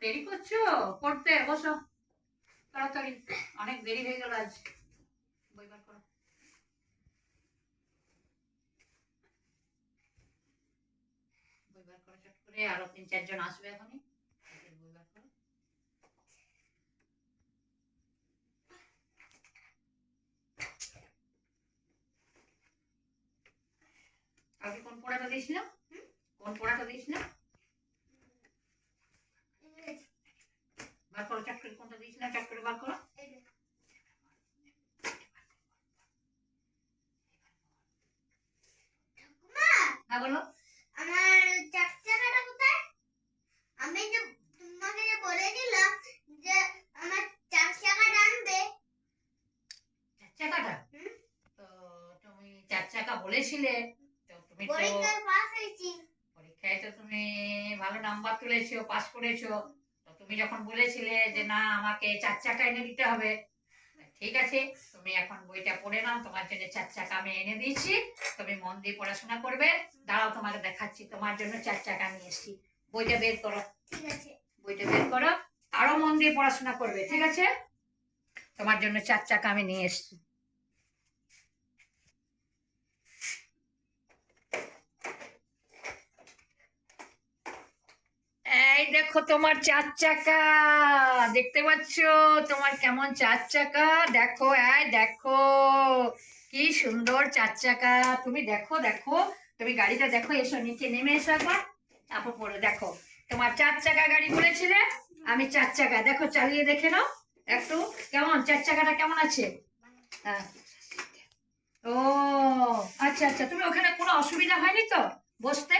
দেরি করছো পড়তে? বসো তাড়াতাড়ি, অনেক দেরি হয়ে গেল আজ। বই বার করো। বই বার করো চট করে, আরো 3-4 জন আসবে এখনই। বই বার করো। কালকে কোন পড়াটা দিয়েছিলাম? কোন পড়াটা দিয়েছিলাম? বার করো চট করে, কোনটা দিয়েছিলাম চট করে বার করো। হ্যাঁ বলো। আমার চার চাকাটা কোথায়? আমি যে তোমাকে যে বলেছিলাম যে আমার চার চাকাটা আনবে। চার চাকাটা? তো তুমি 4 চাকা বলেছিলে, তো তুমি তো পরীক্ষায় পাস হয়েছি। পরীক্ষায় তো তুমি ভালো নাম্বার তুলেছো, পাস করেছো। তো তুমি যখন বলেছিলে যে না আমাকে 4 চাকা এনে দিতে হবে, ঠিক আছে, তুমি এখন বইটা পড়ে নাও, তোমার জন্য 4 চাকা আমি এনে দিয়েছি। তুমি মন দিয়ে পড়াশোনা করবে। দাঁড়াও তোমাকে দেখাচ্ছি, তোমার জন্য 4 চাকা নিয়ে এসেছি। বইটা বের করো। ঠিক আছে। বইটা বের করো, আরো মন দিয়ে পড়াশোনা করবে, ঠিক আছে? তোমার জন্য 4 চাকা আমি নিয়ে এসেছি। এই দেখো তোমার 4 চাকা, দেখতে পাচ্ছ তোমার কেমন 4 চাকা? দেখো, এই দেখো কি সুন্দর 4 চাকা। তুমি দেখো, দেখো তুমি গাড়িটা দেখো, এসো নিচে নেমে এসো একবার, তারপর পড়ে দেখো। তোমার 4 চাকা গাড়ি বলেছিলে, আমি 4 চাকা, দেখো চালিয়ে দেখে নাও একটু, কেমন 4 চাকাটা কেমন আছে? হ্যাঁ। ও আচ্ছা আচ্ছা, তুমি ওখানে কোনো অসুবিধা হয়নি তো বসতে?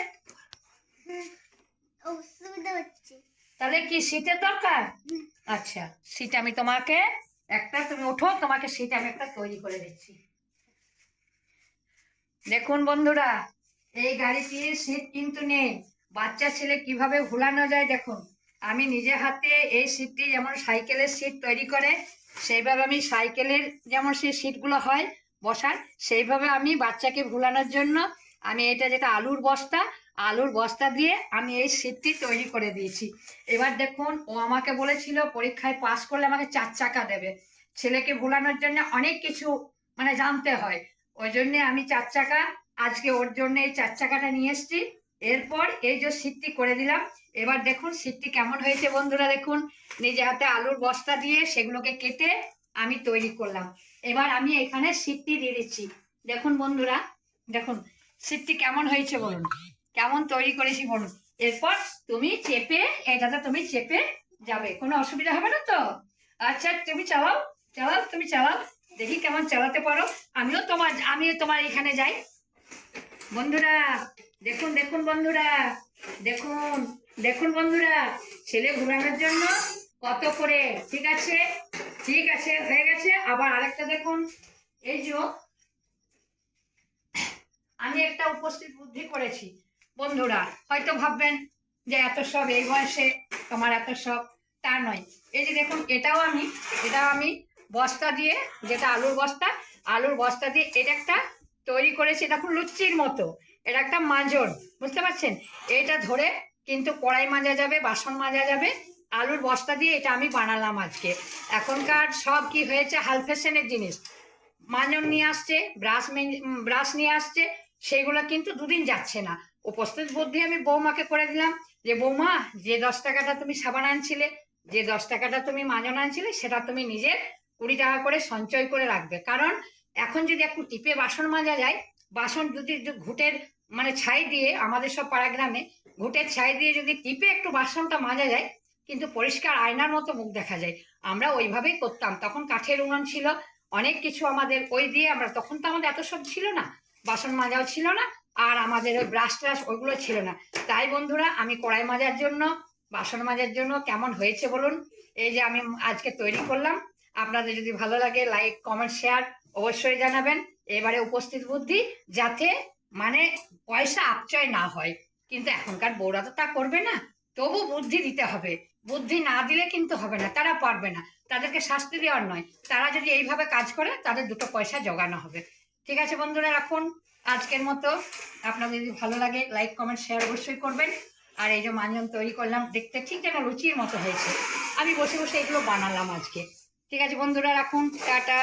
অসুবিধা হচ্ছে। তাহলে কি সিটের দরকার? আচ্ছা, সিট আমি তোমাকে একটা, তুমি ওঠো, তোমাকে সিট আমি একটা তৈরি করে দিচ্ছি। দেখুন বন্ধুরা, এই গাড়িটির সিট কিন্তু নেই। বাচ্চা ছেলে কিভাবে ভুলানো যায় দেখুন। আমি নিজে হাতে এই সিটটি যেমন সাইকেলের সিট তৈরি করে, সেইভাবে আমি সাইকেলের যেমন সেই সিটগুলো হয় বসার, সেইভাবে আমি বাচ্চাকে ভুলানোর জন্য আমি এটা যেটা আলুর বস্তা, আলুর বস্তা দিয়ে আমি এই সিটটি তৈরি করে দিয়েছি। এবার দেখুন, ও আমাকে বলেছিল পরীক্ষায় পাস করলে আমাকে 4 চাকা দেবে। ছেলেকে ভুলানোর জন্য অনেক কিছু মানে জানতে হয়, ওই জন্যে আমি 4 চাকা আজকে ওর জন্য এই 4 চাকাটা নিয়ে এসেছি। এরপর এই যে সিটটি করে দিলাম। এবার দেখুন সিটটি কেমন হয়েছে বন্ধুরা, দেখুন নিজে হাতে আলুর বস্তা দিয়ে সেগুলোকে কেটে আমি তৈরি করলাম। এবার আমি এখানে সিটটি দিয়ে দিচ্ছি। দেখুন বন্ধুরা, দেখুন সিটটি কেমন হয়েছে বলুন, কেমন তৈরি করেছি বলুন। এরপর তুমি চেপে, এটাতে তুমি চেপে যাবে, কোনো অসুবিধা হবে না তো? আচ্ছা তুমি চালাও, চালাও তুমি চালাও, দেখি কেমন চালাতে পারো। আমিও তোমার এখানে যাই। বন্ধুরা দেখুন, দেখুন বন্ধুরা, দেখুন, দেখুন বন্ধুরা, ছেলে ঘুরানোর জন্য কত করে, ঠিক আছে, ঠিক আছে হয়ে গেছে। আবার আরেকটা দেখুন, এই যে আমি একটা উপস্থিত বুদ্ধি করেছি। বন্ধুরা হয়তো ভাববেন যে এত সব এই বয়সে তোমার এত সব, তা নয়। এই যে দেখুন, এটাও আমি বস্তা দিয়ে, যেটা আলুর বস্তা, আলুর বস্তা দিয়ে এটা একটা তৈরি করেছি। দেখুন লুচির মতো, এটা একটা মাজন, বুঝতে পারছেন? এটা ধরে কিন্তু কড়াই মাজা যাবে, বাসন মাজা যাবে। আলুর বস্তা দিয়ে এটা আমি বানালাম আজকে। এখনকার সব কি হয়েছে, হাল ফ্যাশনের জিনিস, মাজন নিয়ে আসছে, ব্রাশ নিয়ে আসছে, সেইগুলো কিন্তু দুদিন যাচ্ছে না। উপস্থিত বুদ্ধি আমি বৌমাকে করে দিলাম যে বৌমা, যে 10 টাকাটা তুমি সাবান আনছিলে, যে 10 টাকাটা তুমি মাজন আনছিলে, সেটা তুমি নিজের 20 টাকা করে সঞ্চয় করে রাখবে। কারণ এখন যদি একটু টিপে বাসন মাজা যায়, বাসন যদি ঘুটের মানে ছাই দিয়ে, আমাদের সব পাড়া গ্রামে ঘুটের ছাই দিয়ে যদি টিপে একটু বাসনটা মাজা যায়, কিন্তু পরিষ্কার আয়নার মতো মুখ দেখা যায়। আমরা ওইভাবেই করতাম, তখন কাঠের উনুন ছিল, অনেক কিছু আমাদের ওই দিয়ে আমরা, তখন তো আমাদের এত সব ছিল না, বাসন মাজাও ছিল না, আর আমাদের ওই ব্রাশ ট্রাশ ওইগুলো ছিল না। তাই বন্ধুরা, আমি কড়াই মাজার জন্য, বাসন মাজার জন্য কেমন হয়েছে বলুন, এই যে আমি আজকে তৈরি করলাম। আপনাদের যদি ভালো লাগে লাইক কমেন্ট শেয়ার অবশ্যই জানাবেন। এবারে উপস্থিত বুদ্ধি যাতে মানে পয়সা আপচয় না হয়, কিন্তু এখনকার বউরা তো তা করবে না, তবু বুদ্ধি দিতে হবে। বুদ্ধি না দিলে কিন্তু হবে না, তারা পারবে না, তাদেরকে শাস্তি দেওয়ার নয়, তারা যদি এইভাবে কাজ করে তাদের দুটো পয়সা জোগানো হবে। ঠিক আছে বন্ধুরা, রাখুন আজকের মতো। আপনাদের যদি ভালো লাগে লাইক কমেন্ট শেয়ার অবশ্যই করবেন। আর এই যে মাঞ্জন তৈরি করলাম, দেখতে ঠিক যেন লুচির মতো হয়েছে। আমি বসে বসে এগুলো বানালাম আজকে। ঠিক আছে বন্ধুরা, রাখুন, টাটা।